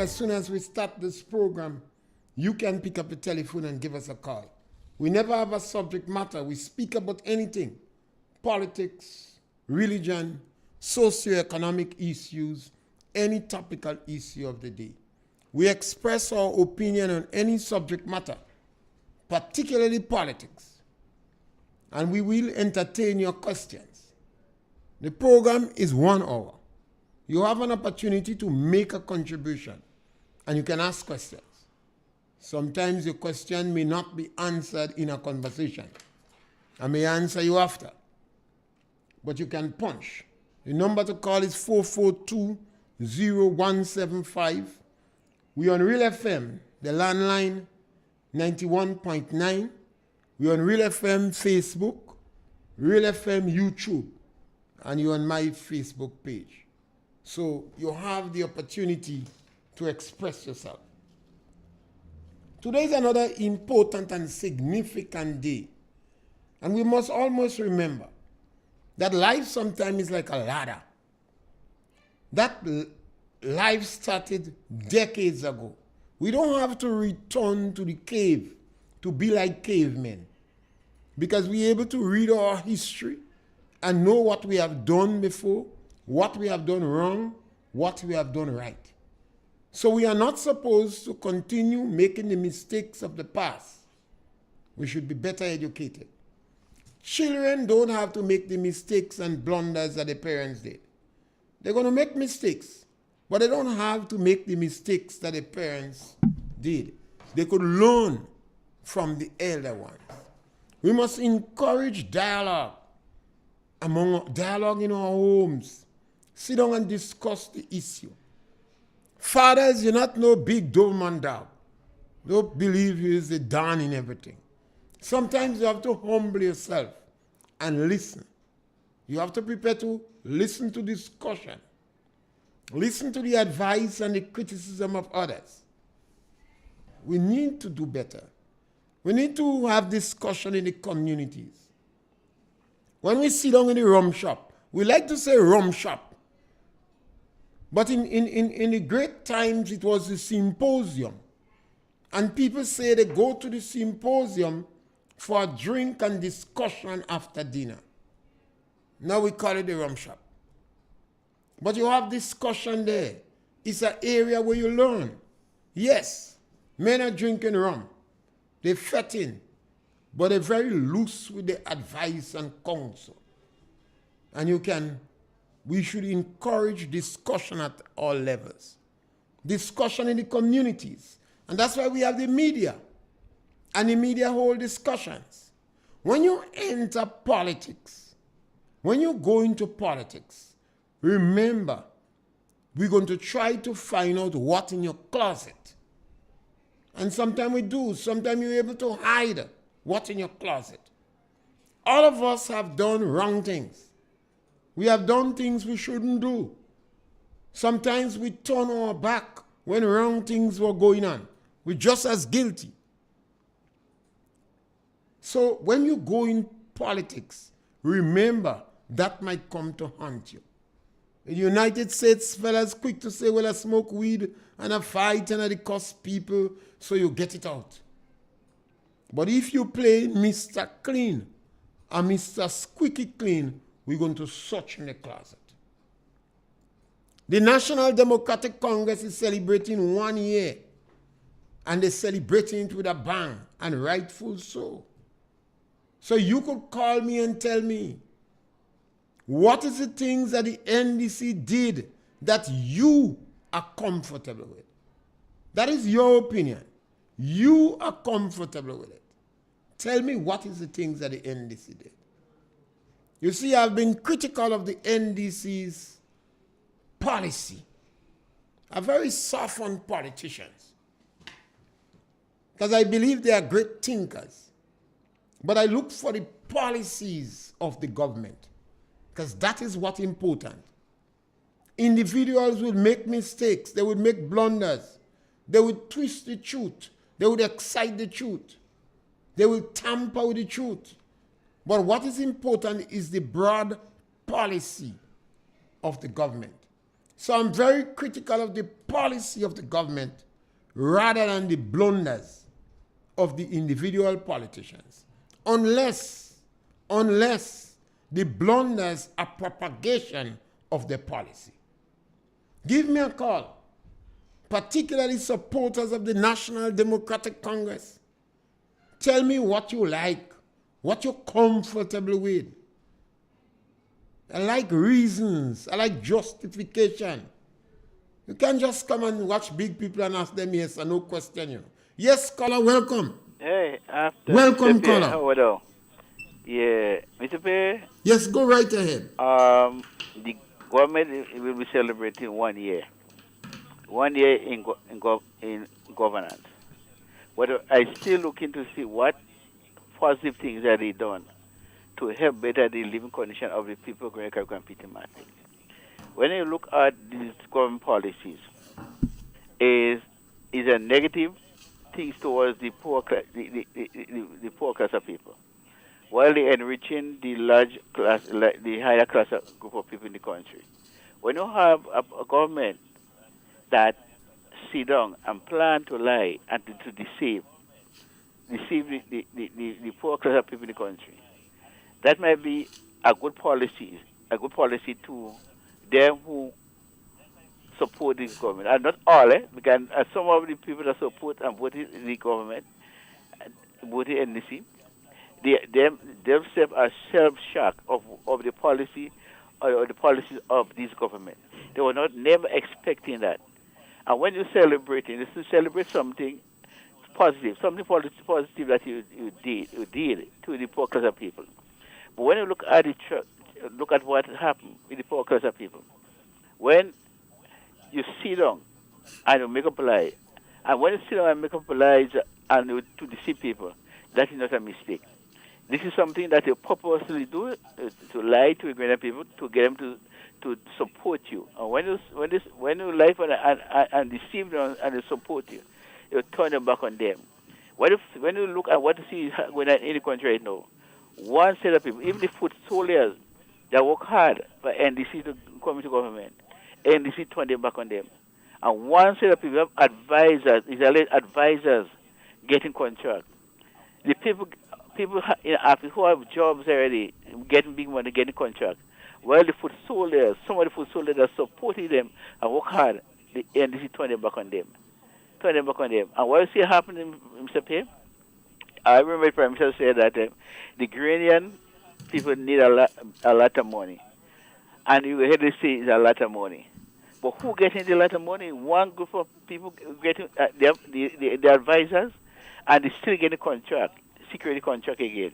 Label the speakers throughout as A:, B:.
A: call as soon as we start this program. You can pick up the telephone and give us a call. We never have a subject matter. We speak about anything. Politics, religion, socioeconomic issues, any topical issue of the day. We express our opinion on any subject matter, particularly politics. And we will entertain your questions. The program is 1 hour. You have an opportunity to make a contribution, and you can ask questions. Sometimes your question may not be answered in a conversation. I may answer you after, but you can punch. The number to call is 442-0175. We're on RealFM, the landline 91.9. We're on RealFM Facebook, RealFM YouTube, and you're on my Facebook page. So you have the opportunity to express yourself. Today is another important and significant day. And we must almost remember that life sometimes is like a ladder. That life started decades ago. We don't have to return to the cave to be like cavemen, because we're able to read our history and know what we have done before, what we have done wrong, what we have done right. So we are not supposed to continue making the mistakes of the past. We should be better educated. Children don't have to make the mistakes and blunders that their parents did. They're going to make mistakes, but they don't have to make the mistakes that their parents did. They could learn from the elder ones. We must encourage dialogue in our homes. Sit down and discuss the issue. Fathers, you're not no big dome and dog. Don't believe you is the don in everything. Sometimes you have to humble yourself and listen. You have to prepare to listen to discussion. Listen to the advice and the criticism of others. We need to do better. We need to have discussion in the communities. When we sit down in the rum shop, we like to say rum shop. But in the great times, it was the symposium. And people say they go to the symposium for a drink and discussion after dinner. Now we call it the rum shop. But you have discussion there. It's an area where you learn. Yes, men are drinking rum. They're fetting, but they're very loose with the advice and counsel. And we should encourage discussion at all levels. Discussion in the communities. And that's why we have the media. And the media hold discussions. When you enter politics, when you go into politics, remember, we're going to try to find out what's in your closet. And sometimes we do. Sometimes you're able to hide what's in your closet. All of us have done wrong things. We have done things we shouldn't do. Sometimes we turn our back when wrong things were going on. We're just as guilty. So when you go in politics, remember that might come to haunt you. In the United States, fellas quick to say, well, I smoke weed and I fight and I cuss people, so you get it out. But if you play Mr. Clean or Mr. Squeaky Clean, we're going to search in the closet. The National Democratic Congress is celebrating 1 year, and they're celebrating it with a bang, and rightful so. So you could call me and tell me, what is the things that the NDC did that you are comfortable with? That is your opinion. You are comfortable with it. Tell me what is the things that the NDC did. You see, I've been critical of the NDC's policy. I'm very soft on politicians, because I believe they are great thinkers. But I look for the policies of the government, because that is what's important. Individuals will make mistakes. They would make blunders. They would twist the truth. They would excite the truth. They will tamper with the truth. But what is important is the broad policy of the government. So I'm very critical of the policy of the government rather than the blunders of the individual politicians. Unless the blunders are propagation of the policy. Give me a call, particularly supporters of the National Democratic Congress. Tell me what you like, what you're comfortable with. I like reasons. I like justification. You can't just come and watch big people and ask them yes or no question you. Yes, caller, welcome.
B: Hey, after
A: Welcome,
B: Mr. Pierre,
A: caller.
B: how are you? Yeah, Mr. Pierre,
A: Yes, go right ahead.
B: the government will be celebrating 1 year. 1 year in governance. But I still looking to see what positive things are they done to help better the living condition of the people going to compete in market. When you look at these government policies, is a negative things towards the poor class, the poor class of people, while they enriching the large class, the higher class group of people in the country. When you have a government that sit down and plan to lie and to deceive the poor class of people in the country, that might be a good policy to them who support the government. And not all, because some of the people that support and voted the government, voted NDC, themselves are self-shocked of the policy or the policies of this government. They were never expecting that. And when you're celebrating, it's to celebrate something positive, something positive that you did to the poor class of people. But when you look at what happened with the poor class of people, when you sit down and you make up a lie, and when you sit down and make up a lie and to deceive people, that is not a mistake. This is something that you purposely do to lie to the people to get them to support you. And when you lie for and deceive them and they support you, you turn your back on them. When you look at what you see going on in the country right now, one set of people, even the foot soldiers that work hard for NDC to come into government, NDC turn their back on them. And one set of people have advisors getting contract. The people in office who have jobs already, getting big money, getting contract. While the foot soldiers, some of the foot soldiers that supported them and work hard, the NDC turn their back on them. And what you see happening, Mr. Pierre? I remember the Prime Minister said that the Ghanaian people need a lot of money. And you heard they say it's a lot of money. But who getting the lot of money? One group of people getting the advisors, and they still getting contract, security contract again.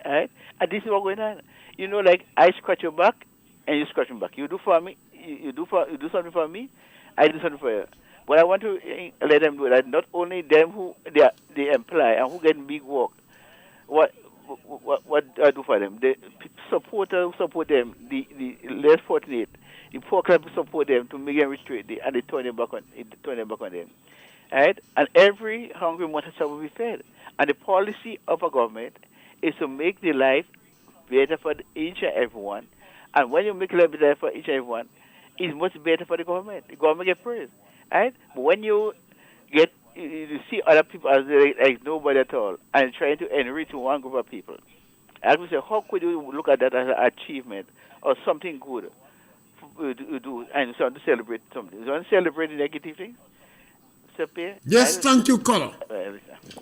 B: Right? And this is what's going on. You know, like I scratch your back, and you scratch my back. You do for me, you do something for me, I do something for you. But I want to let them know that not only them who they employ and who get big work, what I do for them. The supporters support them, the less fortunate, the poor club support them to make them retreat, and they turn them back on them. Right? And every hungry mother will be fed. And the policy of a government is to make the life better for each and everyone. And when you make life better for each and everyone, it's much better for the government. The government gets praise. Right? But when you see other people as like nobody at all and trying to enrich one group of people, I would say, how could you look at that as an achievement or something good to do and so to celebrate something? You want to celebrate the negative things?
A: Yes, thank you, caller.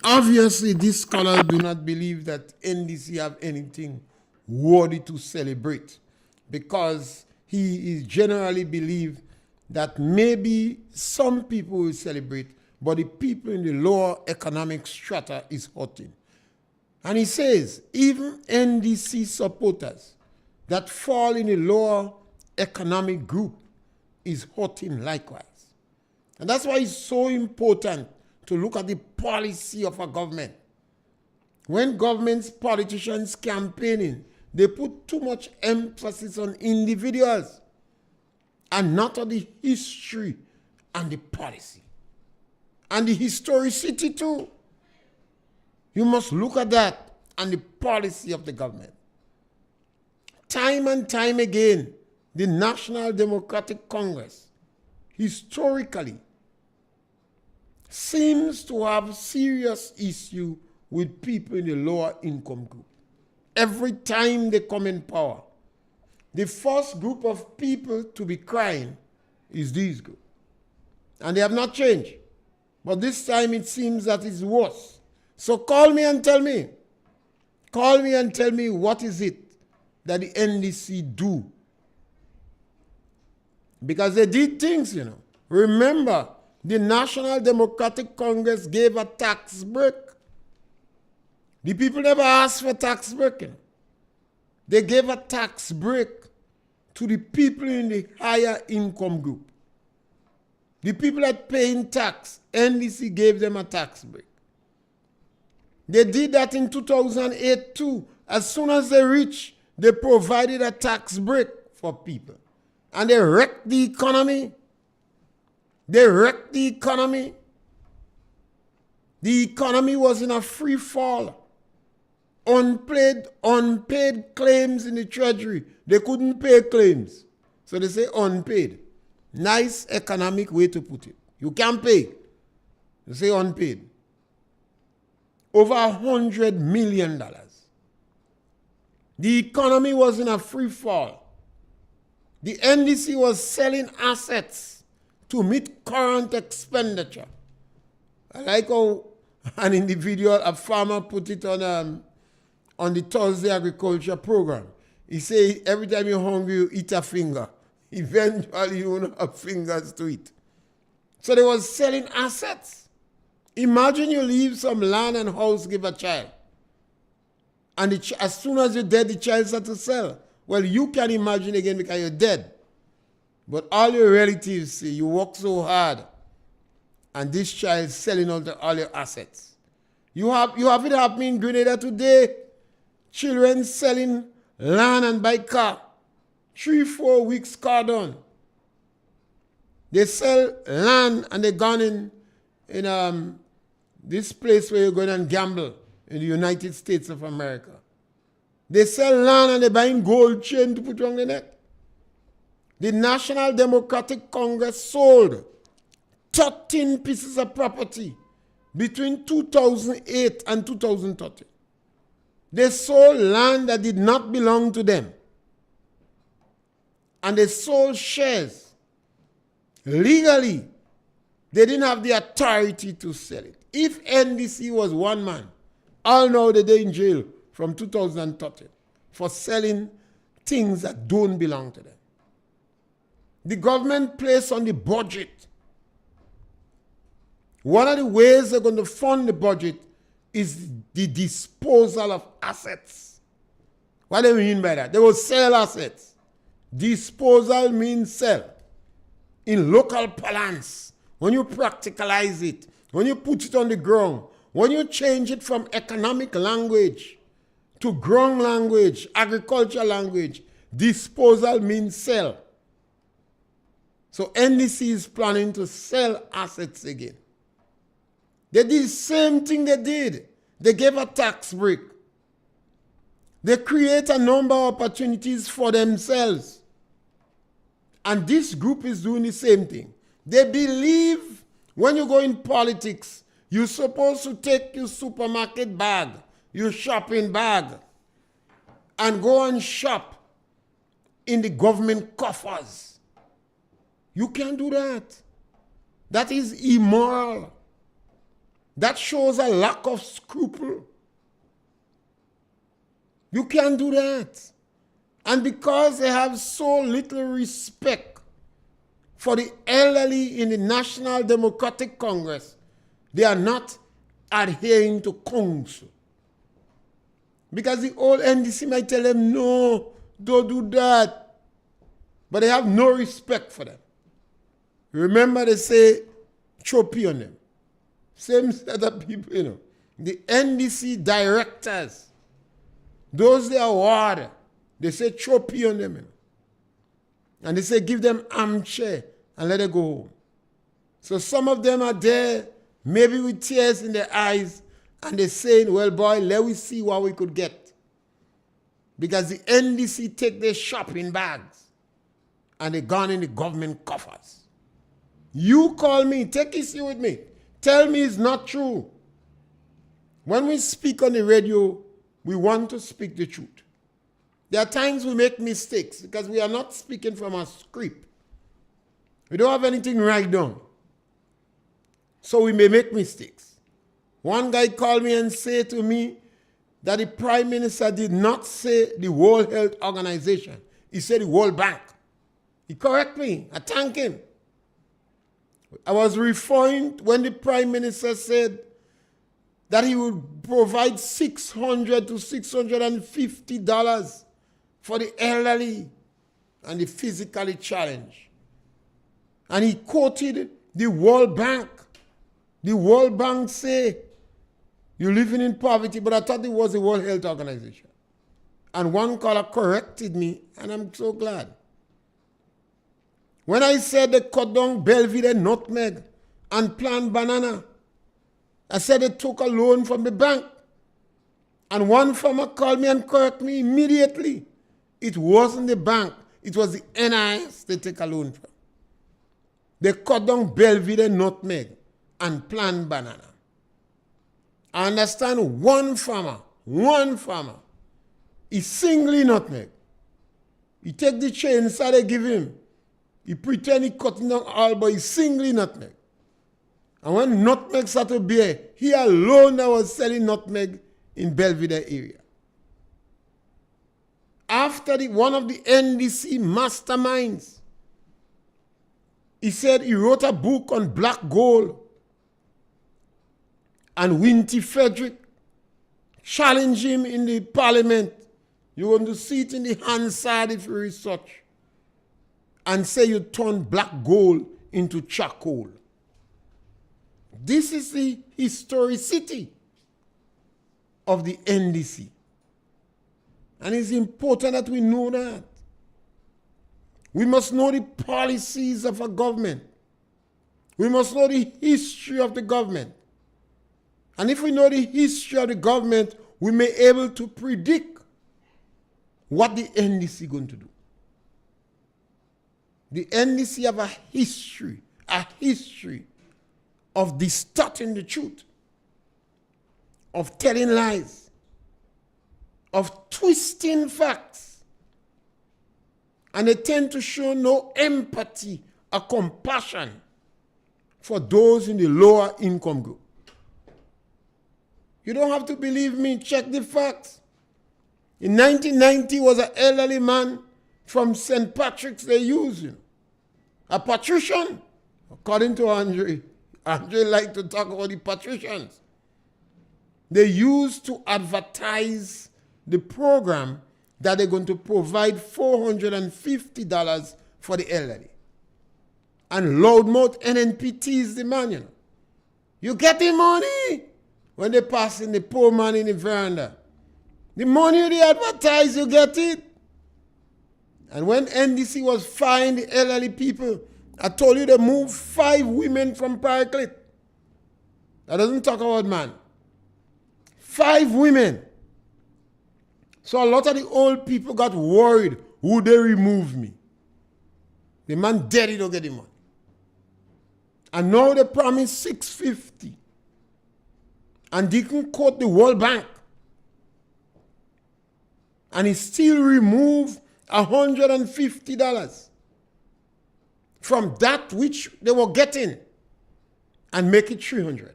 A: Obviously, this caller do not believe that NDC have anything worthy to celebrate because he is generally believe that maybe some people will celebrate, but the people in the lower economic strata is hurting. And he says, even NDC supporters that fall in the lower economic group is hurting likewise. And that's why it's so important to look at the policy of a government. When government's politicians campaigning, they put too much emphasis on individuals and not on the history and the policy. And the historicity too. You must look at that and the policy of the government. Time and time again, the National Democratic Congress historically seems to have serious issue with people in the lower income group. Every time they come in power, the first group of people to be crying is this group. And they have not changed. But this time it seems that it's worse. So call me and tell me. Call me and tell me what is it that the NDC do. Because they did things, you know. Remember, the National Democratic Congress gave a tax break. The people never asked for tax breaking. They gave a tax break to the people in the higher income group. The people that paying tax, NDC gave them a tax break. They did that in 2008 too. As soon as they reached, they provided a tax break for people. And they wrecked the economy. They wrecked the economy. The economy was in a free fall. Unpaid claims in the treasury. They couldn't pay claims. So they say unpaid. Nice economic way to put it. You can't pay. They say unpaid. Over $100 million. The economy was in a free fall. The NDC was selling assets to meet current expenditure. I like how an individual, a farmer, put it on the Thursday agriculture program. He say every time you're hungry, you eat a finger. Eventually, you won't have fingers to eat. So they was selling assets. Imagine you leave some land and house, give a child. And as soon as you're dead, the child starts to sell. Well, you can imagine again because you're dead. But all your relatives say you work so hard and this child is selling all your assets. You have it happening in Grenada today. Children selling land and buy car. 3-4 weeks car done. They sell land and they're gone in this place where you're going and gamble in the United States of America. They sell land and they're buying gold chain to put on the neck. The National Democratic Congress sold 13 pieces of property between 2008 and 2013. They sold land that did not belong to them. And they sold shares legally. They didn't have the authority to sell it. If NDC was one man, all know that they're in jail from 2013 for selling things that don't belong to them. The government placed on the budget. One of the ways they're going to fund the budget is the disposal of assets. What do you mean by that? They will sell assets. Disposal means sell. In local parlance, when you practicalize it, when you put it on the ground, when you change it from economic language to ground language, agriculture language, disposal means sell. So NDC is planning to sell assets again. They did the same thing they did. They gave a tax break. They create a number of opportunities for themselves. And this group is doing the same thing. They believe when you go in politics, you're supposed to take your supermarket bag, your shopping bag, and go and shop in the government coffers. You can't do that. That is immoral. That shows a lack of scruple. You can't do that. And because they have so little respect for the elderly in the National Democratic Congress, they are not adhering to counsel. Because the old NDC might tell them, no, don't do that. But they have no respect for them. Remember they say, choppy on them. Same set of people, you know. The NDC directors, those they award, they say choppy on them. You know. And they say give them armchair and let them go home. So some of them are there, maybe with tears in their eyes, and they're saying, well, boy, let we see what we could get. Because the NDC take their shopping bags and they gone in the government coffers. You call me, take issue with me. Tell me it's not true. When we speak on the radio, we want to speak the truth. There are times we make mistakes because we are not speaking from a script. We don't have anything right down. So we may make mistakes. One guy called me and said to me that the Prime Minister did not say the World Health Organization. He said the World Bank. He corrected me. I thank him. I was referring when the Prime Minister said that he would provide $600 to $650 for the elderly and the physically challenged. And he quoted the World Bank. The World Bank say, you're living in poverty, but I thought it was the World Health Organization. And one caller corrected me, and I'm so glad. When I said they cut down Belvedere nutmeg and plant banana, I said they took a loan from the bank. And one farmer called me and corrected me immediately. It wasn't the bank. It was the NIS they take a loan from. They cut down Belvedere nutmeg and plant banana. I understand one farmer, he singly nutmeg. He take the chainsaw they give him. He pretend he cutting down all, but he singly nutmeg. And when nutmeg started to bear, he alone that was selling nutmeg in Belvedere area. After one of the NDC masterminds, he said he wrote a book on black gold. And Winty Frederick challenged him in the parliament. You're going to see it in the Hansard if you research. And say you turn black gold into charcoal. This is the historicity of the NDC. And it's important that we know that. We must know the policies of a government. We must know the history of the government. And if we know the history of the government, we may be able to predict what the NDC is going to do. The NDC have a history of distorting the truth, of telling lies, of twisting facts. And they tend to show no empathy or compassion for those in the lower income group. You don't have to believe me, check the facts. In 1990 was an elderly man from St. Patrick's they used, a patrician, according to Andre. Andre liked to talk about the patricians. They used to advertise the program that they're going to provide $450 for the elderly. And loudmouth NNPTs the man, You get the money when they pass in the poor man in the veranda. The money they advertise, you get it. And when NDC was fined the elderly people, I told you they moved 5 women from Paraclete. That doesn't talk about man. 5 women. So a lot of the old people got worried, would they remove me? The man dead, he don't get the money. And now they promise $650. And they can quote the World Bank. And he still remove $150 from that which they were getting and make it $300.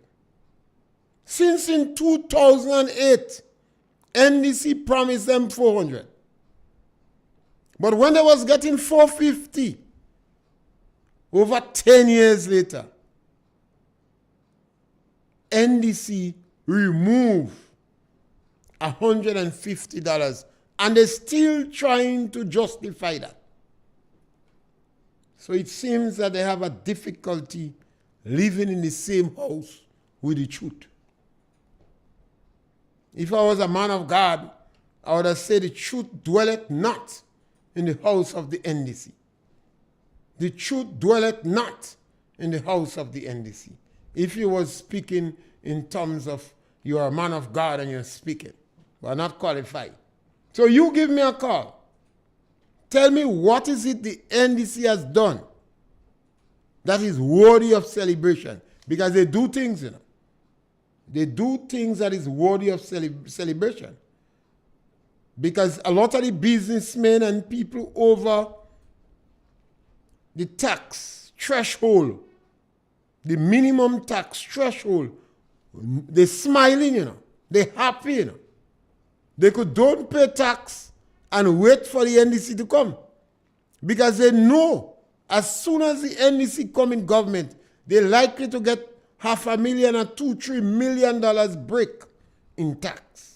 A: Since in 2008, NDC promised them $400. But when they was getting $450, over 10 years later, NDC removed $150, and they're still trying to justify that. So it seems that they have a difficulty living in the same house with the truth. If I was a man of God, I would have said the truth dwelleth not in the house of the NDC. The truth dwelleth not in the house of the NDC. If you was speaking in terms of you are a man of God and you're speaking, but not qualified. So you give me a call. Tell me what is it the NDC has done that is worthy of celebration. Because they do things, you know. They do things that is worthy of celebration. Because a lot of the businessmen and people over the tax threshold, the minimum tax threshold, they're smiling, you know. They're happy, you know. They could don't pay tax and wait for the NDC to come. Because they know as soon as the NDC come in government, they're likely to get $500,000 or $2-3 million break in tax.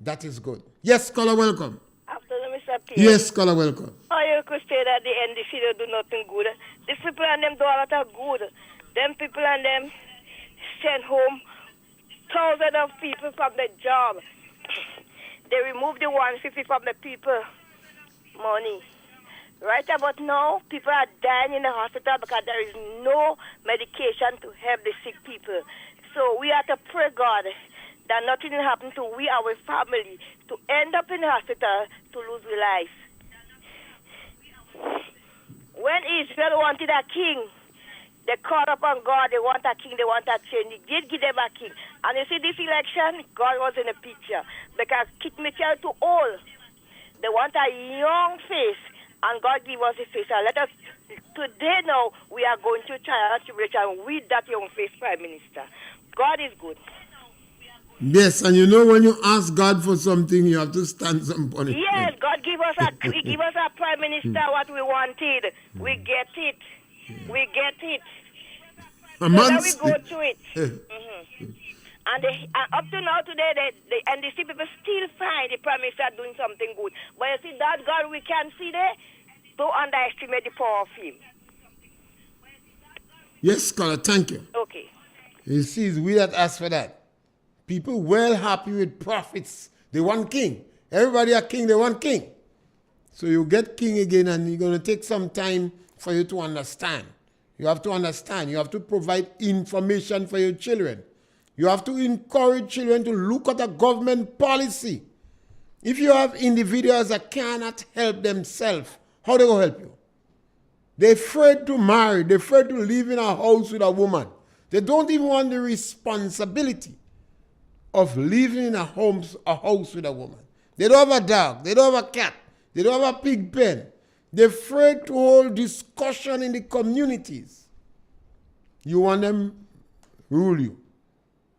A: That is good. Yes, caller, welcome.
C: Afternoon, Mr. Pierre.
A: Yes, caller, welcome.
C: Oh, you could say that the NDC don't do nothing good. These people and them do a lot of good. Them people and them send home thousands of people from the job. They remove the 150 from the people money. Right about now, people are dying in the hospital because there is no medication to help the sick people. So we have to pray God that nothing will happen to we, our family, to end up in the hospital to lose their life. When Israel wanted a king, they called upon God, they want a king, they want a change. He did give them a king. And you see this election, God was in the picture. Because Kit Mitchell too old. They want a young face, and God give us a face. And let us, today now, we are going to trial and tribulation with that young face Prime Minister. God is good.
A: Yes, and you know when you ask God for something, you have to stand some punishment.
C: Yes, God give us He give us a Prime Minister what we wanted. We get it. We get it. So then we go to it. And up to now today, the NDC people still find the Prime Minister doing something good. But you see, that God we can see there, don't underestimate the power of him.
A: Yes, scholar, thank you.
C: Okay.
A: You see, it's we that ask for that. People well happy with profits. They want king. Everybody a king, they want king. So you get king again, and you're going to take some time for you to understand. You have to understand. You have to provide information for your children. You have to encourage children to look at a government policy. If you have individuals that cannot help themselves, how they going to help you? They're afraid to marry. They're afraid to live in a house with a woman. They don't even want the responsibility of living in a house with a woman. They don't have a dog. They don't have a cat. They don't have a pig pen. They're afraid to hold discussion in the communities. You want them rule you.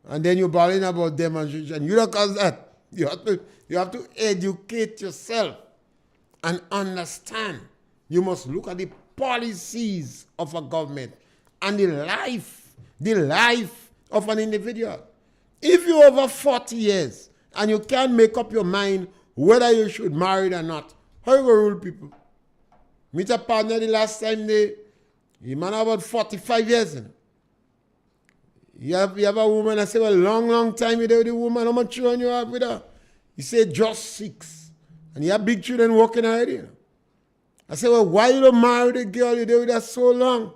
A: And then you're battling about demonstration. You don't cause that. You have to educate yourself and understand. You must look at the policies of a government and the life of an individual. If you're over 40 years and you can't make up your mind whether you should marry or not, how you going to rule people? Meet a partner the last time the man about 45 years. You have a woman, I say, well, long time you there with the woman. How much children you have with her? He said, just 6. And you have big children working already. I said, well, why you don't marry the girl you there with her so long?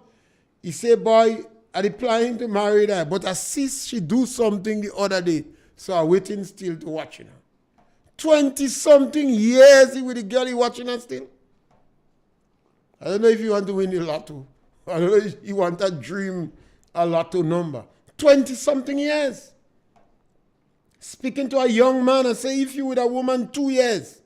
A: He said, boy, I'm planning to marry her, but I see she do something the other day, so I'm waiting still to watching her. 20-something years with the girl you watching her still. I don't know if you want to win the lotto. I don't know if you want to dream a lotto number. 20-something years. Speaking to a young man, I say, if you with a woman 2 years,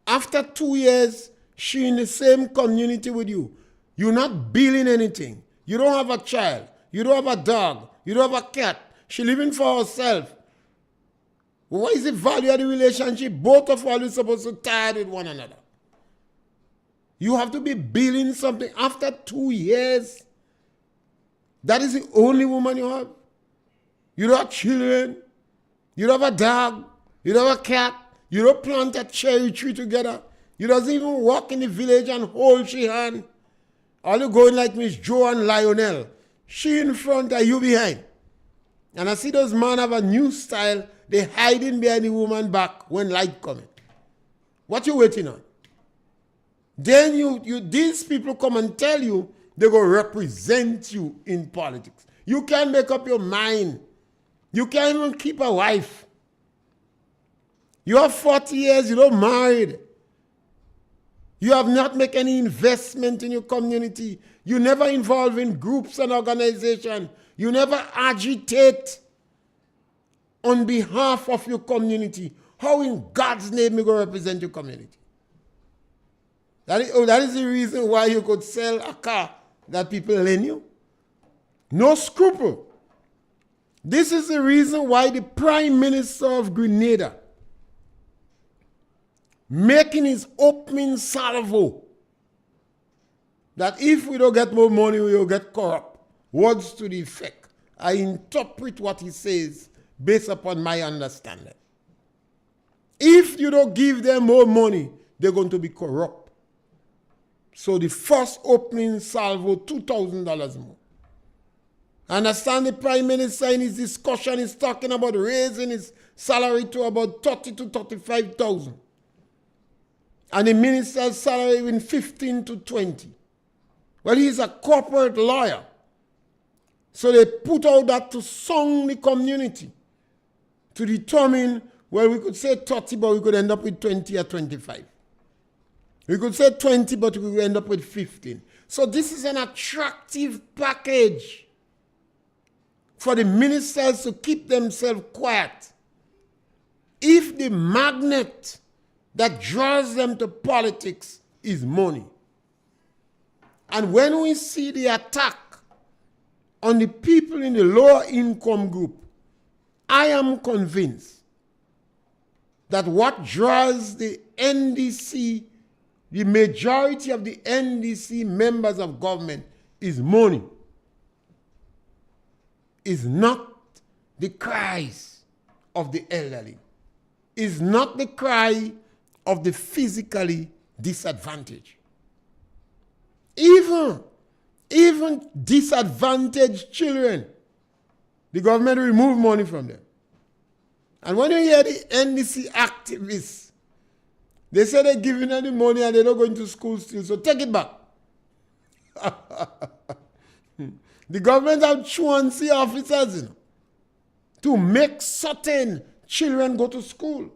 A: after 2 years, she in the same community with you. You're not building anything. You don't have a child. You don't have a dog. You don't have a cat. She living for herself. What is the value of the relationship? Both of you are supposed to tie with one another. You have to be building something after 2 years. That is the only woman you have. You don't have children. You don't have a dog. You don't have a cat. You don't plant a cherry tree together. You don't even walk in the village and hold she hand. All you going like Miss Joe and Lionel. She in front and you behind. And I see those men have a new style. They hiding behind the woman back when light coming. What you waiting on? Then these people come and tell you they're going to represent you in politics. You can't make up your mind. You can't even keep a wife. You have 40 years, you don't married. You have not made any investment in your community. You never involve in groups and organizations. You never agitate on behalf of your community. How in God's name you go represent your community? That is the reason why you could sell a car that people lend you. No scruple. This is the reason why the Prime Minister of Grenada making his opening salvo that if we don't get more money, we will get corrupt. Words to the effect. I interpret what he says based upon my understanding. If you don't give them more money, they're going to be corrupt. So the first opening salvo, $2,000 more. Understand the Prime Minister in his discussion is talking about raising his salary to about 30 to 35,000. And the minister's salary in 15 to 20. Well, he's a corporate lawyer. So they put out that to song the community to determine, well, we could say 30, but we could end up with 20 or 25. We could say 20, but we could end up with 15. So this is an attractive package for the ministers to keep themselves quiet. If the magnet that draws them to politics is money. And when we see the attack on the people in the lower income group, I am convinced that what draws the NDC, the majority of the NDC members of government, is money. Is not the cries of the elderly. Is not the cry of the physically disadvantaged. Even disadvantaged children, the government remove money from them. And when you hear the NDC activists, they say they're giving them the money and they're not going to school still, so take it back. The government have truancy officers, to make certain children go to school.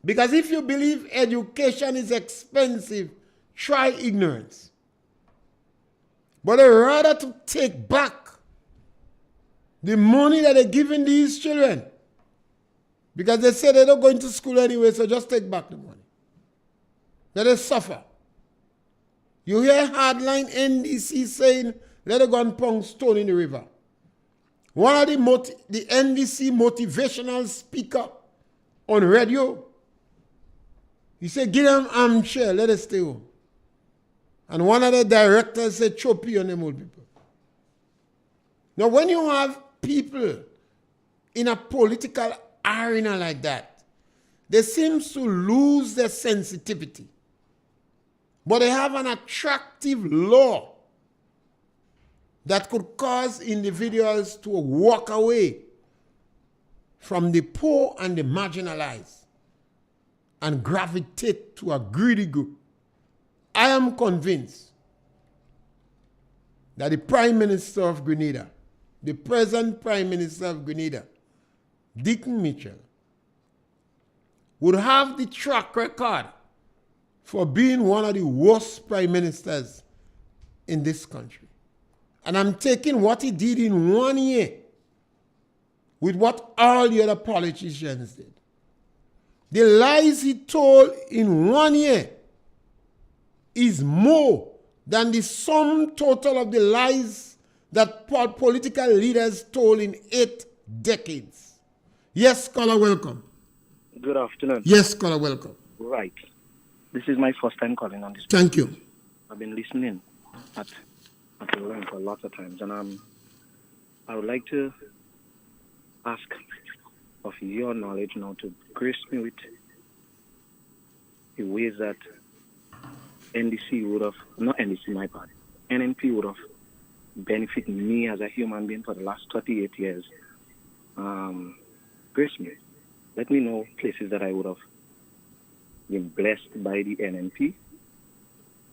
A: Because if you believe education is expensive, try ignorance. But they rather to take back the money that they're giving these children. Because they say they're not going to school anyway, so just take back the money. Let us suffer. You hear hardline NDC saying, let it go and pound stone in the river. One of the NDC motivational speaker on radio, he said, give them armchair, let us stay home. And one of the directors said, choppy on them old people. Now, when you have people in a political arena like that, they seem to lose their sensitivity. But they have an attractive law that could cause individuals to walk away from the poor and the marginalized and gravitate to a greedy group. I am convinced that the Prime Minister of Grenada, the present Prime Minister of Grenada, Deacon Mitchell, would have the track record for being one of the worst prime ministers in this country. And I'm taking what he did in 1 year with what all the other politicians did. The lies he told in 1 year is more than the sum total of the lies that political leaders told in 8 decades. Yes, caller, welcome.
D: Good afternoon.
A: Yes, caller, welcome.
D: Right. This is my first time calling on this.
A: Thank you.
D: I've been listening at the line for lots of times, and I would like to ask of your knowledge now to grace me with the ways that NDC would have, not NDC, my party, NNP would have benefited me as a human being for the last 38 years. Grace me. Let me know places that I would have been blessed by the NNP,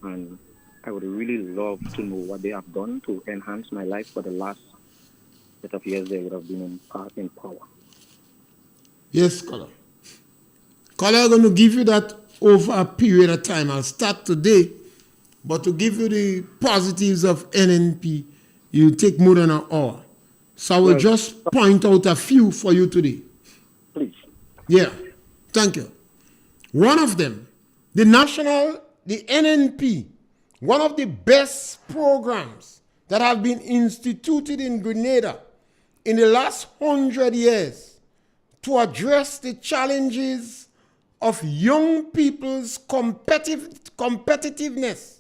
D: and I would really love to know what they have done to enhance my life for the last set of years they would have been in power.
A: Yes, caller. Caller, I'm going to give you that over a period of time. I'll start today, but to give you the positives of NNP, you take more than an hour. So I will just point out a few for you today.
D: Please.
A: Yeah, thank you. One of them, the NNP, one of the best programs that have been instituted in Grenada in the last 100 years to address the challenges of young people's competitiveness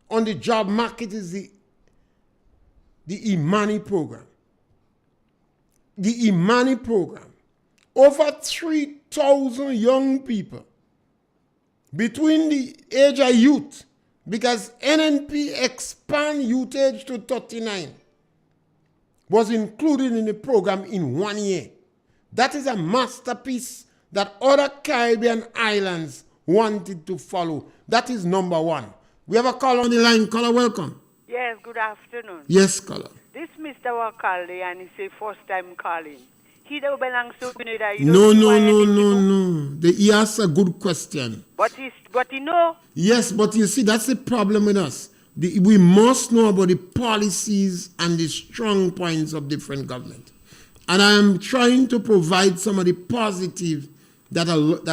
A: on the job market is the Imani program. The Imani program. Over 3,000 young people between the age of youth, because NNP expand youth age to 39, was included in the program in 1 year. That is a masterpiece that other Caribbean islands wanted to follow. That is number one. We have a caller on the line. Caller, welcome.
E: Yes, good afternoon.
A: Yes, caller.
E: This Mr. Wakalde, and he's a first time calling. He don't belong to Grenada.
A: No. He asked a good question.
E: But he know.
A: Yes, but you see, that's the problem with us. We must know about the policies and the strong points of different government. And I am trying to provide some of the positive that a lot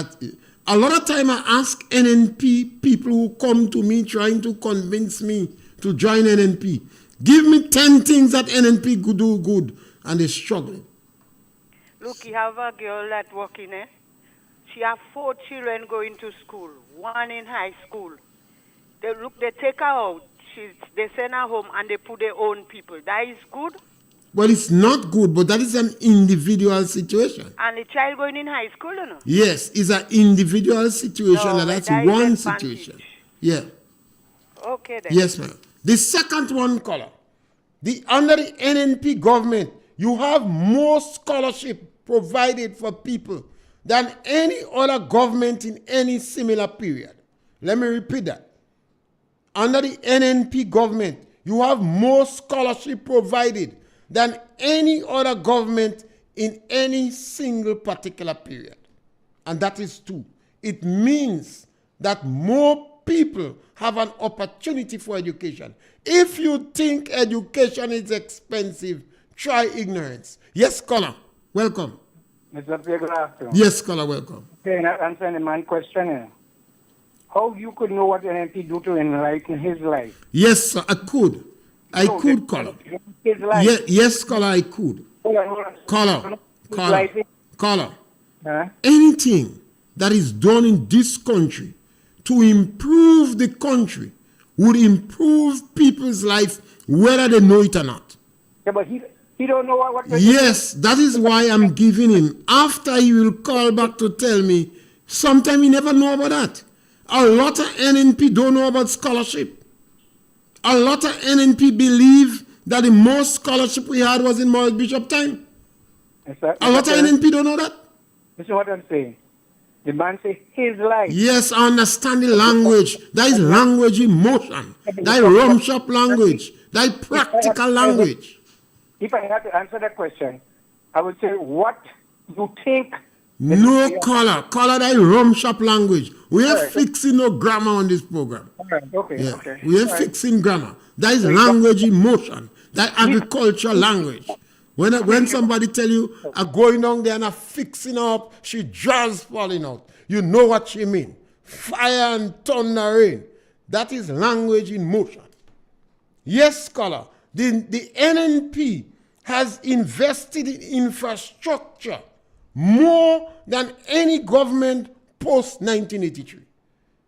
A: of time I ask NNP people who come to me trying to convince me to join NNP. Give me 10 things that NNP could do good, and they're struggling.
E: Look, you have a girl that working there. She have 4 children going to school, 1 in high school. They take her out. They send her home and they put their own people. That is good.
A: Well, it's not good, but that is an individual situation.
E: And the child going in high school, you know?
A: Yes, it's an individual situation,
E: No,
A: and that's
E: that
A: one
E: is advantage.
A: situation. Yeah.
E: Okay then.
A: Yes, ma'am. The second one, caller. Under the NNP government, you have more scholarship provided for people than any other government in any similar period. Let me repeat that. Under the NNP government, you have more scholarship provided than any other government in any single particular period. And that is true. It means that more people have an opportunity for education. If you think education is expensive, try ignorance. Yes, caller, welcome.
F: Mr. Pierre, good afternoon.
A: Yes, caller, welcome.
F: Okay, not answering the man question here. How you could know what NNP do to enlighten his life?
A: Yes, sir, I could. I could, caller.
F: His life.
A: Yes, caller, I could. Caller.
F: Huh?
A: Anything that is done in this country to improve the country would improve people's life whether they know it or not.
F: Yeah, but he don't know what
A: Yes, that is why I'm giving him. After he will call back to tell me, sometimes he never know about that. A lot of NNP don't know about scholarship. A lot of NNP believe that the most scholarship we had was in Morris Bishop time. A lot of NNP don't know that.
F: Listen what I'm saying. The man say his life.
A: Yes, I understand the language. That is language in motion. That is rum shop language. That is practical language.
F: If I had to answer that question, I would say what you think.
A: No caller. Caller, that is rum shop language. We are fixing no grammar on this program.
F: Okay.
A: We are fixing grammar. That is language in motion. That agricultural language. When somebody tell you, I'm going down there and I'm fixing up, she just falling out. You know what she mean. Fire and thunder rain. That is language in motion. Yes, scholar. The NNP has invested in infrastructure more than any government post-1983.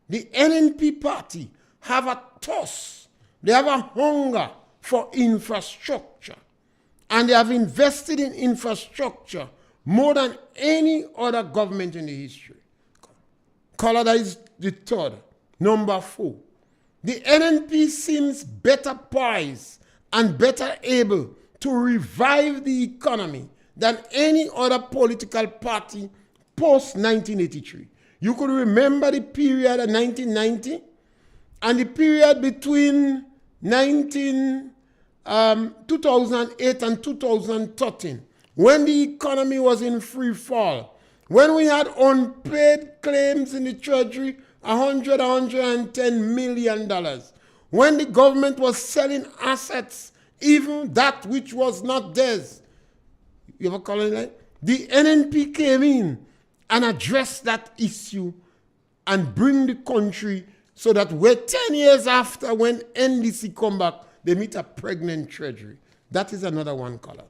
A: The NNP party have a thirst. They have a hunger for infrastructure. And they have invested in infrastructure more than any other government in the history. Caller, that is the third. Number 4. The NNP seems better poised and better able to revive the economy than any other political party post-1983. You could remember the period of 1990 and the period between 2008 and 2013, when the economy was in free fall, when we had unpaid claims in the treasury $110 million. When the government was selling assets, even that which was not theirs. You ever call it like? The NNP came in and addressed that issue and bring the country so that we're 10 years after when NDC come back, they meet a pregnant treasury. That is another one color.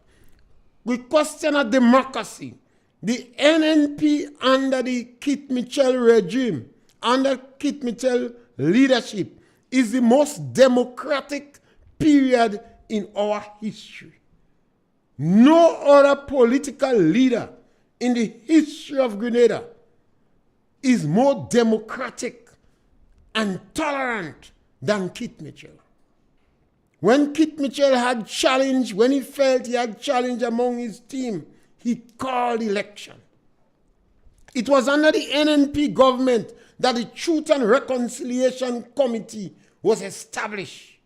A: We question a democracy. The NNP under the Kit Mitchell regime, under Kit Mitchell leadership, is the most democratic period in our history. No other political leader in the history of Grenada is more democratic and tolerant than Kit Mitchell. When Kit Mitchell had challenge, when he felt he had challenge among his team, he called election. It was under the NNP government that the Truth and Reconciliation Committee was established.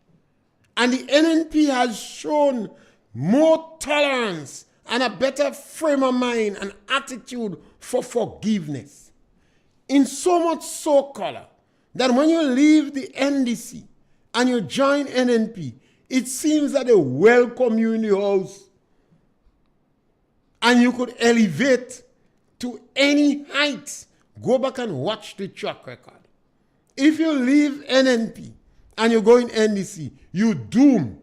A: And the NNP has shown more tolerance and a better frame of mind and attitude for forgiveness. In so much so, color, that when you leave the NDC and you join NNP, it seems that they welcome you in the house. And you could elevate to any height. Go back and watch the track record. If you leave NNP and you go in NDC, you doom.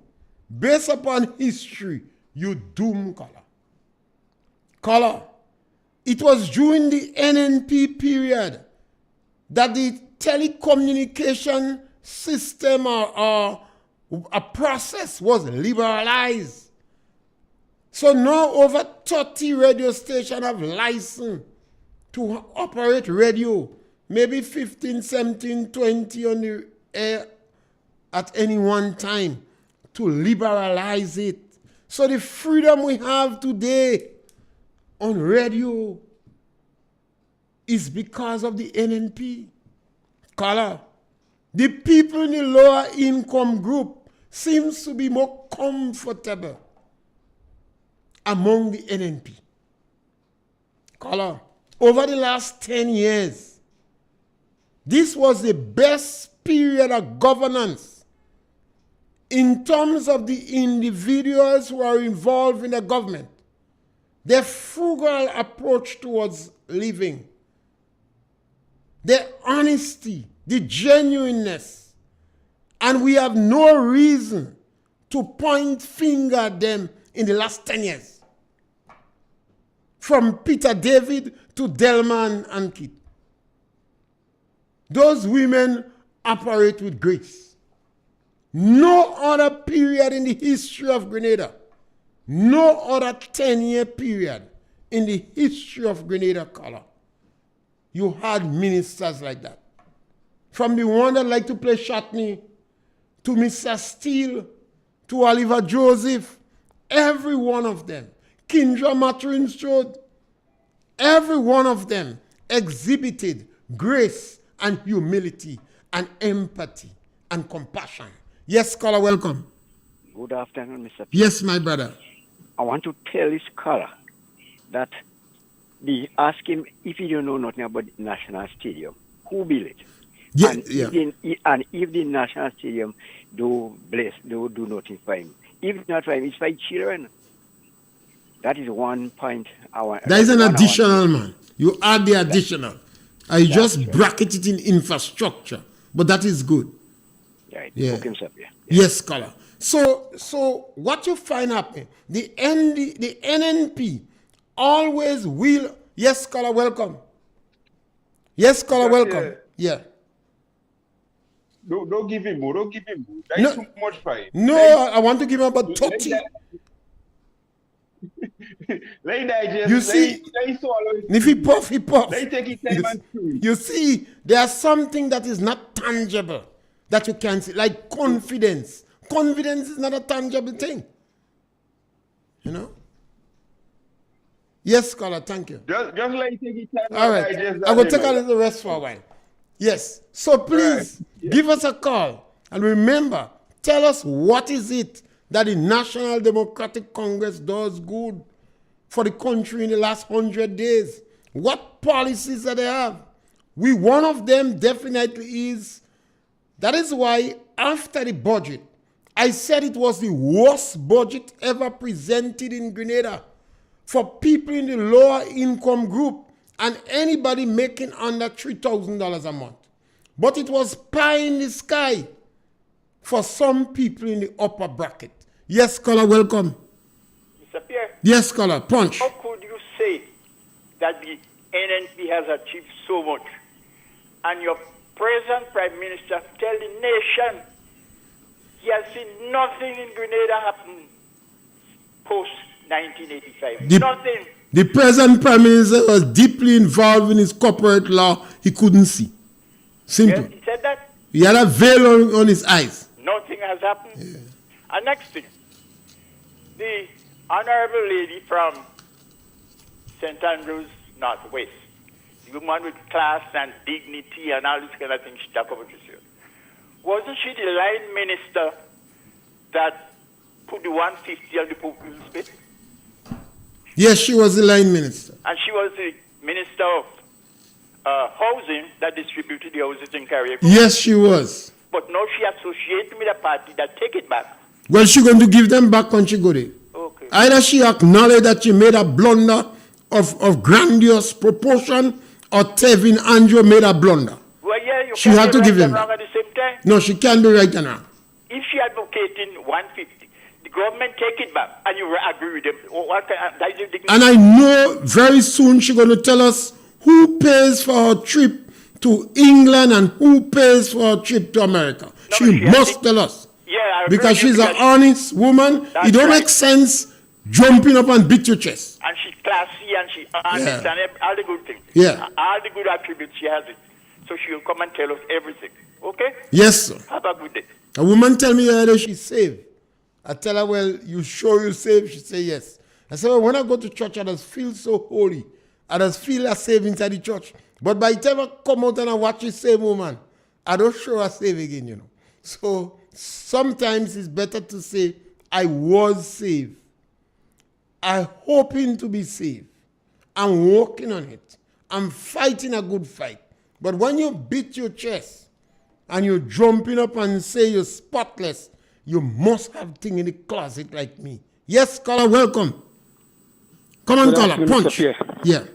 A: Based upon history, you doom color. Color. It was during the NNP period that the telecommunication system or a process was liberalized. So now over 30 radio stations have license to operate radio. Maybe 15, 17, 20 on the air at any one time to liberalize it. So the freedom we have today on radio is because of the NNP. Color. The people in the lower income group seems to be more comfortable among the NNP. Color. Over the last 10 years, this was the best period of governance in terms of the individuals who are involved in the government. Their frugal approach towards living, their honesty, the genuineness. And we have no reason to point finger at them in the last 10 years. From Peter David to Delman and Kit. Those women operate with grace. No other period in the history of Grenada, no other 10-year period in the history of Grenada color, you had ministers like that. From the one that liked to play Shatney, to Mr. Steele, to Oliver Joseph, every one of them, Kindra Matrin-Strode, every one of them exhibited grace and humility and empathy and compassion. Yes, caller, welcome.
G: Good afternoon, Mr. Pierre.
A: Yes, my brother.
G: I want to tell this caller that ask him if he don't know nothing about the National Stadium. Who built it?
A: Yeah,
G: and if the National Stadium do nothing for him. If not for him, it's for children. That is one point I want.
A: That is an additional, man. You add the additional. I just bracket it in infrastructure. But that is good.
G: Right.
A: Yeah.
G: Okay, sir. Yeah.
A: Yes, caller. So what you find happening, the NNP always will. Yes, caller, welcome. Yes, caller, welcome. Yeah.
H: Don't give him more. Don't give him more. That's too much for him.
A: No, I want to give him about 30. You see, if he puff, he puff. You see, there's something that is not tangible that you can see, like confidence. Confidence is not a tangible thing. You know? Yes, caller, thank you.
H: Just like take it time.
A: All right. I will take a little rest for a while. Yes. So please give us a call. And remember, tell us what is it that the National Democratic Congress does good for the country in the last 100 days. What policies that they have? One of them definitely is. That is why after the budget, I said it was the worst budget ever presented in Grenada for people in the lower income group and anybody making under $3,000 a month. But it was pie in the sky for some people in the upper bracket. Yes, caller, welcome.
I: Mr. Pierre.
A: Yes, caller, punch.
I: How could you say that the NNP has achieved so much and your present Prime Minister tell the nation he has seen nothing in Grenada happen post-1985? Nothing.
A: The present Prime Minister was deeply involved in his corporate law he couldn't see. Simple.
I: Yes, he said that.
A: He had a veil on his eyes.
I: Nothing has happened. Yeah. And next thing, the honorable lady from St. Andrews Northwest, the woman with class and dignity and all this kind of thing she talked about this year. Wasn't she the line minister that put the 150 on the People's Pay?
A: Yes, she was the line minister.
I: And she was the minister of housing that distributed the houses in Carriacou.
A: Yes, she was.
I: But now she associated with a party that take it back.
A: Well, she's going to give them back when she go there.
I: Okay.
A: Either she acknowledged that she made a blunder of grandiose proportion, or Tevin Andrew made a blunder.
I: Well, yeah, you
A: she
I: can't
A: had to
I: right
A: give them
I: and
A: back.
I: wrong at the same time.
A: No, she can't be right and wrong.
I: If she advocating 150, the government take it back, and you agree with them. What kind, that is your dignity.
A: And I know very soon she's going to tell us who pays for her trip to England and who pays for her trip to America. No, she must tell us.
I: Yeah,
A: because she's an honest woman. It don't make sense jumping up and beat your chest.
I: And she's classy and she's honest and all the good things.
A: Yeah.
I: All the good attributes, she has it. So she will come and tell us everything. Okay?
A: Yes, sir.
I: Have a good day.
A: A woman tell me that she's saved. I tell her, well, you sure you saved? She say yes. I say, well, when I go to church, I just feel so holy. I just feel a save inside the church. But by the time I come out and I watch the same woman, I don't show a save again, you know. So sometimes it's better to say, I was saved. I'm hoping to be saved. I'm working on it. I'm fighting a good fight. But when you beat your chest and you're jumping up and say you're spotless, you must have things in the closet like me. Yes, caller, welcome. Come on, caller, punch. Yeah.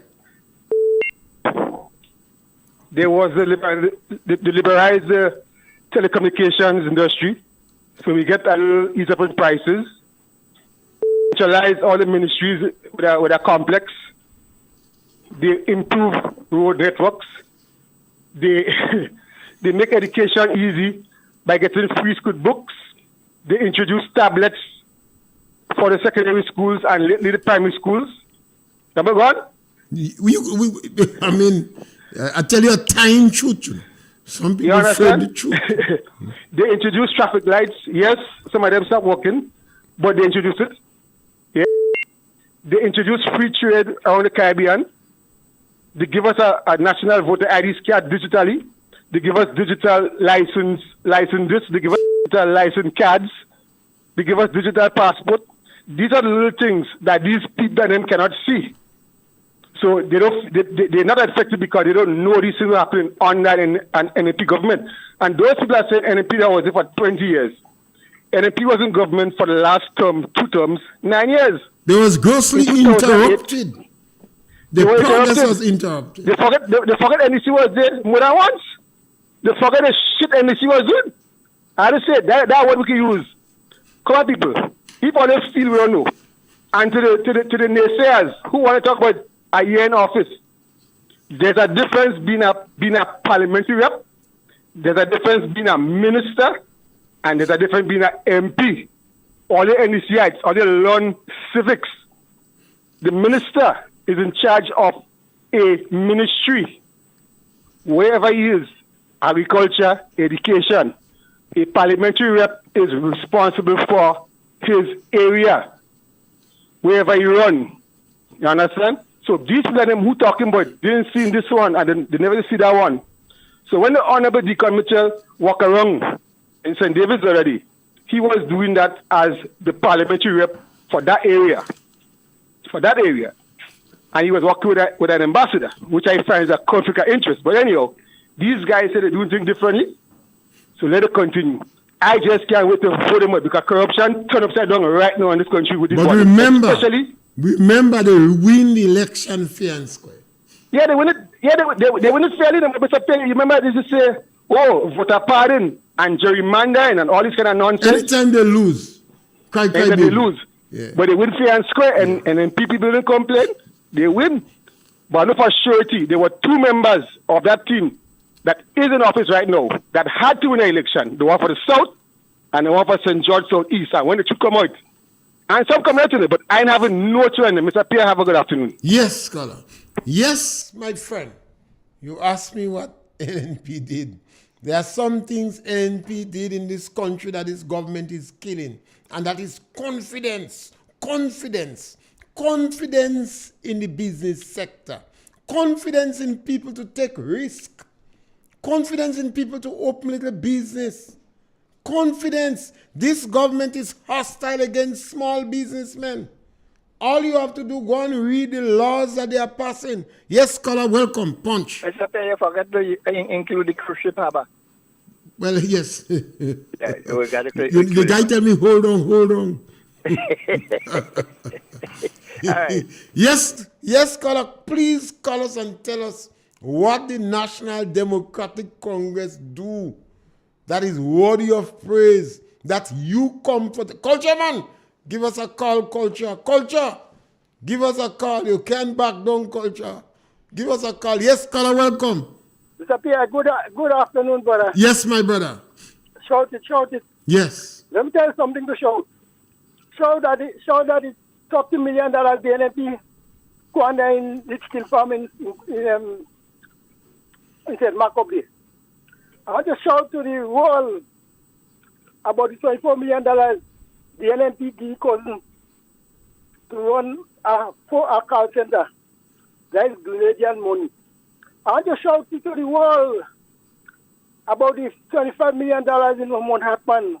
F: There was the liberalized telecommunications industry. So we get a little ease up in prices. Centralize all the ministries with a complex. They improve road networks. They make education easy by getting free school books. They introduce tablets for the secondary schools and the primary schools. Number one.
A: I tell you a time truth. Some people say the truth.
F: They introduce traffic lights. Yes, some of them stop working, but they introduce it. Yeah. They introduce free trade around the Caribbean. They give us a national voter ID card digitally. They give us digital licenses. They give us digital license cards. They give us digital passport. These are the little things that these people and them cannot see. So they're not affected because they don't know these things are happening on that NNP government. And those people are saying NNP that was there for 20 years. NNP was in government for the last term, 2 terms, 9 years.
A: They was grossly interrupted. The progress was interrupted.
F: They forget NEC was there more than once. They forget the shit NEC was doing. I had to say, that's what we can use. Come on, people. People on this field we don't know. And to the naysayers who want to talk about a year in office, there's a difference being a parliamentary rep, there's a difference being a minister, and there's a difference being an MP. All the NECites, all the learn civics. The minister is in charge of a ministry, wherever he is, agriculture, education. A parliamentary rep is responsible for his area, wherever he runs. You understand? So these people who talking about didn't see this one and they never see that one. So when the Honorable Deacon Mitchell walk around in St. David's already, he was doing that as the parliamentary rep for that area. And and he was working with an ambassador, which I find is a conflict of interest. But anyhow, these guys say they do things differently, so let it continue. I just can't wait to vote them out because corruption turned upside down right now in this country with this
A: But
F: one.
A: remember,
F: Especially,
A: they win the election fair and square.
F: yeah, they win it. Yeah, they win it fairly. Mr. Pierre, you remember this is say, voter pardon and gerrymandering and all this kind of nonsense.
A: Anytime they lose,
F: Anytime they lose.
A: Yeah.
F: But they win fair and square, and then people didn't complain. They win. But I know for surety, there were 2 members of that team that is in office right now that had to win an election. The one for the South and the one for St. George South East. And when the two come out, and some come out today, but I ain't having no trend. Mr. Pierre, have a good afternoon.
A: Yes, scholar. Yes, my friend. You asked me what NNP did. There are some things NNP did in this country that this government is killing. And that is confidence. Confidence. Confidence in the business sector. Confidence in people to take risk. Confidence in people to open little business. Confidence. This government is hostile against small businessmen. All you have to do, go and read the laws that they are passing. Yes, scholar, welcome. Punch.
J: Mr. Pierre, you forgot to include the cruise ship harbor.
A: Well, yes.
J: We got
A: The guy tell me, hold on.
J: All right.
A: Yes, scholar, please call us and tell us what the National Democratic Congress do that is worthy of praise, that you comfort. Culture, man, give us a call, Culture. Culture, give us a call. You can't back down, Culture. Give us a call. Yes, caller, welcome.
K: Mr. Pierre, good afternoon, brother.
A: Yes, my brother.
K: Shout it.
A: Yes.
K: Let me tell you something to shout. Shout that it's $30 million the NNP go under in Litchfield Farm in St. Macobly. I want to shout to the world about the $24 million the NNP give cousin to run a call center. That is Grenadian money. I want to shout to the world about the $25 million in Mount Hackman.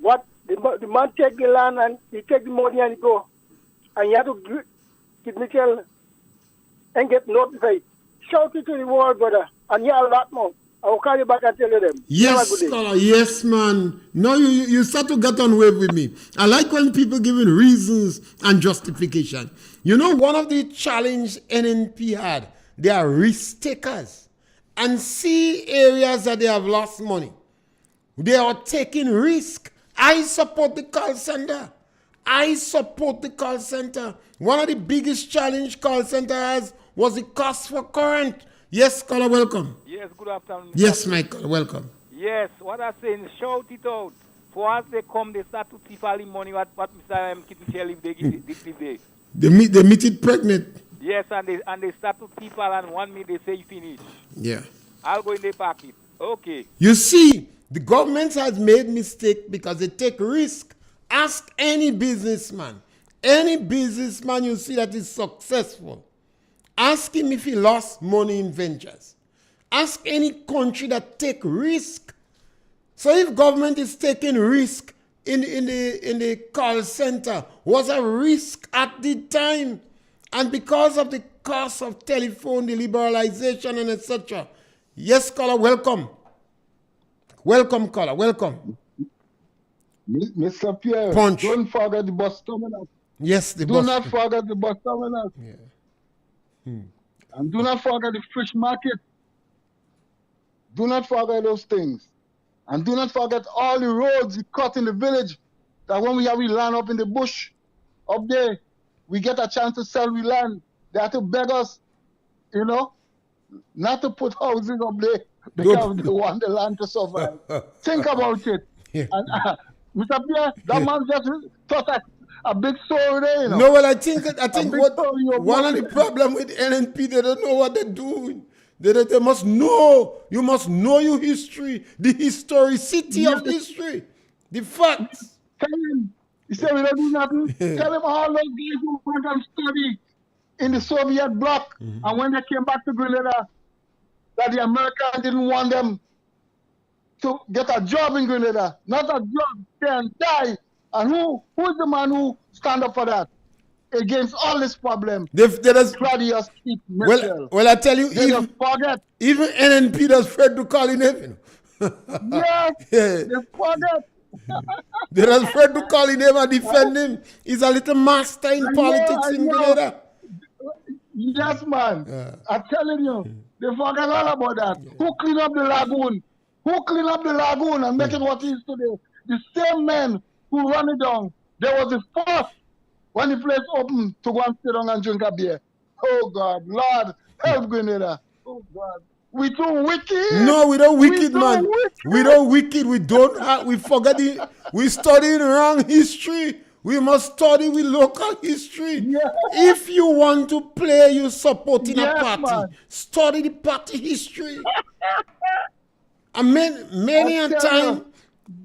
K: What the man take the land and he take the money and he go. And you have to give Mitchell and get notified. Shout it to the world, brother. And you have a lot more. I will call you back and tell you them.
A: Yes, scholar. Yes, man. No, you start to get on wave with me. I like when people giving reasons and justification. You know, one of the challenge NNP had, they are risk takers. And see areas that they have lost money. They are taking risk. I support the call center. One of the biggest challenge call center has was the cost for current. Yes, caller, welcome.
L: Yes, good afternoon.
A: Yes, Michael, welcome.
L: Yes, what I'm saying, shout it out. For us, they come, they start to thief all the money, what Mr. Kitchen if they give they.
A: They meet it pregnant.
L: Yes, and they start to thief all, and 1 minute they say finish.
A: Yeah.
L: I'll go in the pocket. Okay.
A: You see, the government has made mistake because they take risk. Ask any businessman you see that is successful. Ask him if he lost money in ventures. Ask any country that take risk. So if government is taking risk in the call center, was a risk at the time. And because of the cost of telephone, the liberalization and etc. Yes, caller, welcome. Welcome, caller, welcome.
H: Mr. Pierre,
A: Punch.
H: Don't forget the bus terminal.
A: Yes,
H: Do not forget the bus terminal.
A: Yeah.
H: And do not forget the fish market. Do not forget those things. And do not forget all the roads you cut in the village. That when we land up in the bush, up there, we get a chance to sell we land. They have to beg us, not to put houses up there because they want the land to survive. Think about it.
A: Yeah.
H: And Mr. Pierre, that man just thought a big story there,
A: No, well, I think one of the problem with NNP, they don't know what they're doing. They must know. You must know your history, the historicity of history, the facts.
H: Tell him. He said we don't do nothing. Tell him all those guys who went and studied in the Soviet bloc, and when they came back to Grenada, that the Americans didn't want them to get a job in Grenada. Not a job, stay and die. And who's the man who stand up for that? against all this problem.
A: They just,
H: Try to just keep Mitchell.
A: well, I tell you,
H: They just forget.
A: even NNP does afraid to call him name.
H: Yes,
A: Yeah.
H: they forget.
A: They're afraid to call him name and defend him. He's a little master in politics in Grenada.
H: Yes, man. I'm telling you, they forget all about that. Who clean up the lagoon? Who clean up the lagoon and make it what it is today? The same men who run it down. There was the first when the place opened to go and sit down and drink a beer. Oh God, Lord, help Grenada. Oh God. We too wicked.
A: No, we don't wicked, man.
H: Wicked.
A: We don't wicked. We don't. We forget it. We studying wrong history. We must study with local history.
H: Yeah.
A: If you want to play, you supporting
H: Yes,
A: a party.
H: man.
A: Study the party history. And many a time,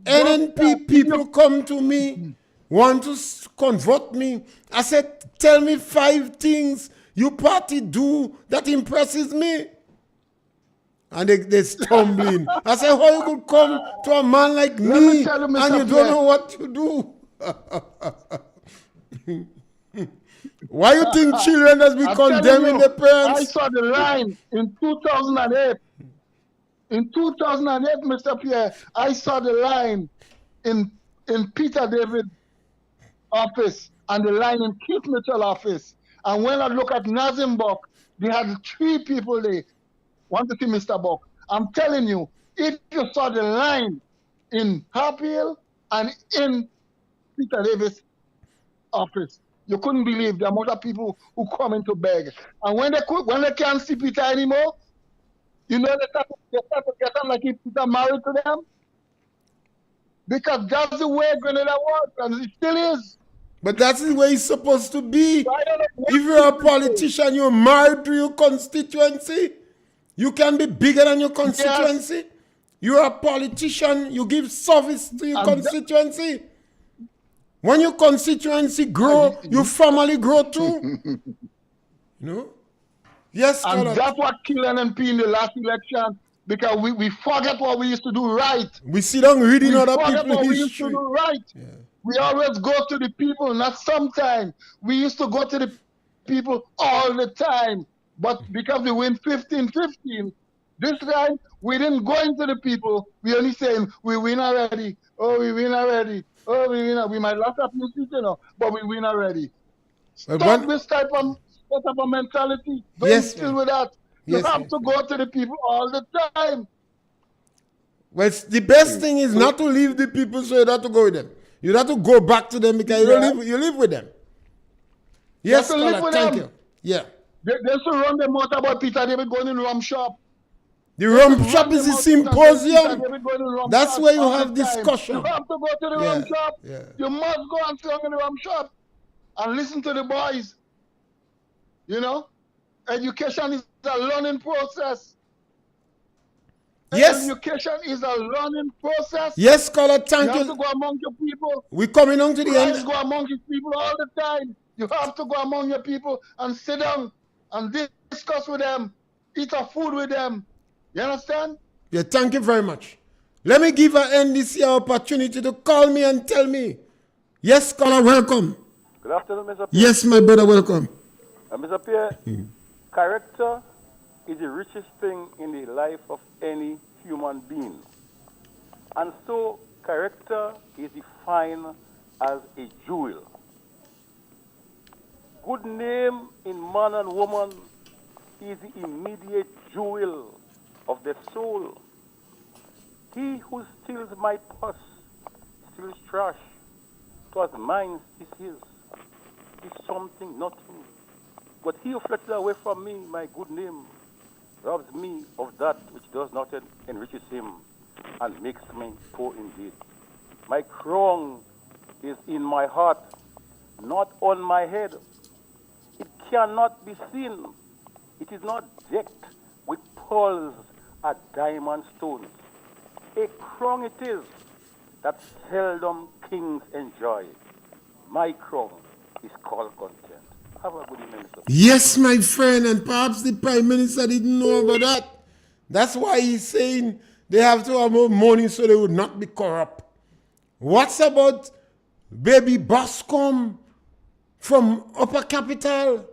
A: NNP people come to me, want to convert me. I said, tell me 5 things you party do that impresses me. And they stumbling. I said, how you could come to a man like me
H: tell you,
A: and
H: Mr.
A: you don't
H: Pierre.
A: know what to do? Why you think children has been
H: I'm telling
A: condemning
H: you,
A: their parents?
H: I saw the line in 2008. In 2008, Mr. Pierre, I saw the line in Peter David office and the line in Keith Mitchell office. And when I look at Nazim Buck, they had 3 people there. Want to see Mr. Buck. I'm telling you, if you saw the line in Harphill and in Peter Davis' office, you couldn't believe the amount of people who come in to beg. And when they can't see Peter anymore, you know they start to get them like if Peter married to them. Because that's the way Grenada was, and it still is.
A: But that's the way it's supposed to be.
H: So I don't know what
A: If you're a
H: people
A: politician, you're married to your constituency. You can be bigger than your constituency.
H: Yes.
A: You're a politician. You give service to your
H: And
A: constituency. When your constituency grow, your family grow too. You know? Yes,
H: And
A: Colin.
H: that's what killed NNP in the last election, because we forget what we used to do right.
A: We sit down reading
H: We
A: other
H: forget
A: people's
H: what we used to
A: history.
H: do right. We always go to the people, not sometime. We used to go to the people all the time. But because we win 15-15, this time we didn't go into the people. We only saying, we win already. Oh, we win already. Oh, we win. We might lose a few seats, you know, but we win already.
A: But
H: Stop this type of mentality. Don't
A: Yes,
H: deal
A: ma'am.
H: with that. You
A: Yes,
H: have
A: ma'am.
H: to go to the people all the time.
A: Well, the best thing is not to leave the people, so you have to go with them. You have to go back to them because you live with them. Yes,
H: have to live
A: Scholar,
H: with
A: thank
H: them.
A: you. Yeah.
H: They used to run the mouth about Peter David going in the rum shop.
A: The rum
H: Run
A: shop
H: the
A: is a
H: mouth about Peter
A: symposium.
H: David going in the rum
A: That's
H: shop
A: where you
H: all
A: have
H: the time.
A: discussion.
H: You have to go to the rum shop.
A: Yeah.
H: You must go and sit down in the rum shop and listen to the boys. You know? Education is a learning process.
A: Yes.
H: Education is a learning process.
A: Yes, Scholar,
H: You
A: thank
H: have to
A: you.
H: go among your people.
A: We're coming on to the
H: Christ
A: end.
H: go among his people all the time. You have to go among your people and sit down and discuss with them, eat a food with them. You understand?
A: Yeah, thank you very much. Let me give an end this year opportunity to call me and tell me. Yes, Scholar, welcome.
M: Good afternoon, Mr. Pierre.
A: Yes, my brother, welcome.
M: Mr. Pierre, character is the richest thing in the life of any human being. And so, character is defined as a jewel. Good name in man and woman is the immediate jewel of the soul. He who steals my purse steals trash. 'Twas mine is his. It's something, nothing. But he who fletches away from me my good name robs me of that which does not enriches him and makes me poor indeed. My crown is in my heart, not on my head. It cannot be seen. It is not decked with pearls or diamond stones. A crown it is that seldom kings enjoy. My crown is called content. Have a good evening, Mr.
A: Yes, my friend, and perhaps the Prime Minister didn't know about that. That's why he's saying they have to have more money so they would not be corrupt. What's about baby Boscom from Upper Capital,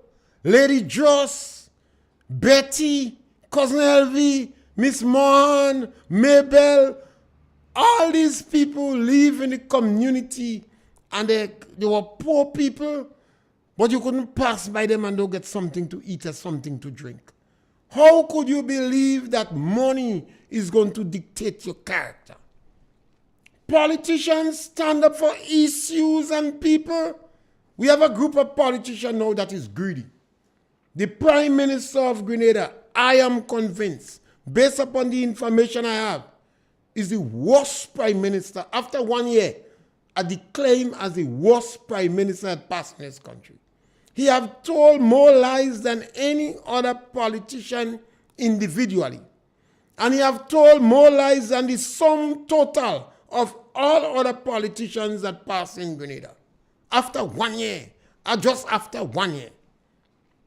A: Lady Joss, Betty, Cousin LV, Miss Mohan, Mabel, all these people live in the community and they were poor people, but you couldn't pass by them and don't get something to eat or something to drink. How could you believe that money is going to dictate your character? Politicians stand up for issues and people. We have a group of politicians now that is greedy. The Prime Minister of Grenada, I am convinced, based upon the information I have, is the worst Prime Minister. After 1 year, I declare him as the worst Prime Minister that passed in this country. He has told more lies than any other politician individually. And he has told more lies than the sum total of all other politicians that passed in Grenada. After 1 year, or just after 1 year.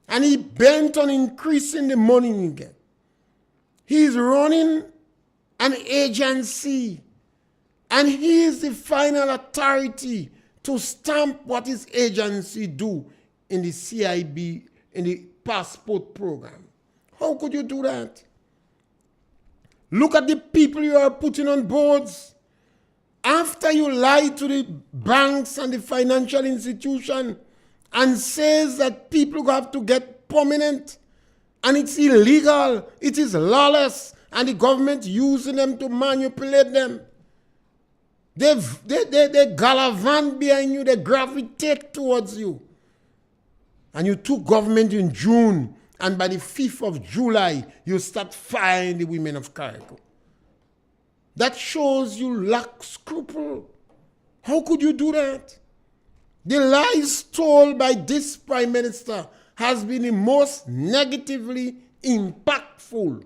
A: And he bent on increasing the money he gets. He's running an agency, and he is the final authority to stamp what his agency do in the CIB, in the passport program. How could you do that? Look at the people you are putting on boards. After you lie to the banks and the financial institution and says that people have to get permanent, and it's illegal, it is lawless, and the government using them to manipulate them. They gallivant behind you, they gravitate towards you. And you took government in June, and by the 5th of July, you start firing the women of Carriacou. That shows you lack scruple. How could you do that? The lies told by this Prime Minister has been the most negatively impactful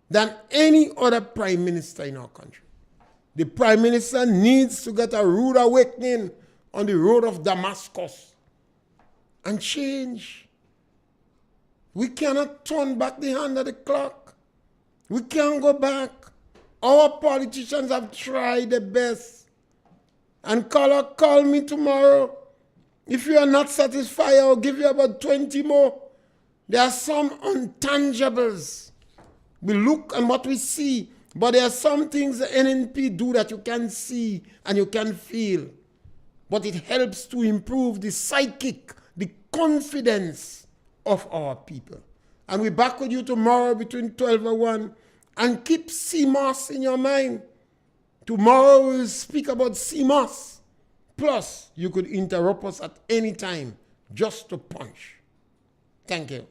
A: than any other Prime Minister in our country. The Prime Minister needs to get a rude awakening on the road of Damascus and change. We cannot turn back the hand of the clock. We can't go back. Our politicians have tried their best. And call me tomorrow. If you are not satisfied, I'll give you about 20 more. There are some intangibles. We look and what we see, but there are some things the NNP do that you can see and you can feel. But it helps to improve the psychic, the confidence of our people. And we're back with you tomorrow between 12 and 1. And keep CMOS in your mind. Tomorrow we'll speak about CMOS. Plus, you could interrupt us at any time just to punch. Thank you.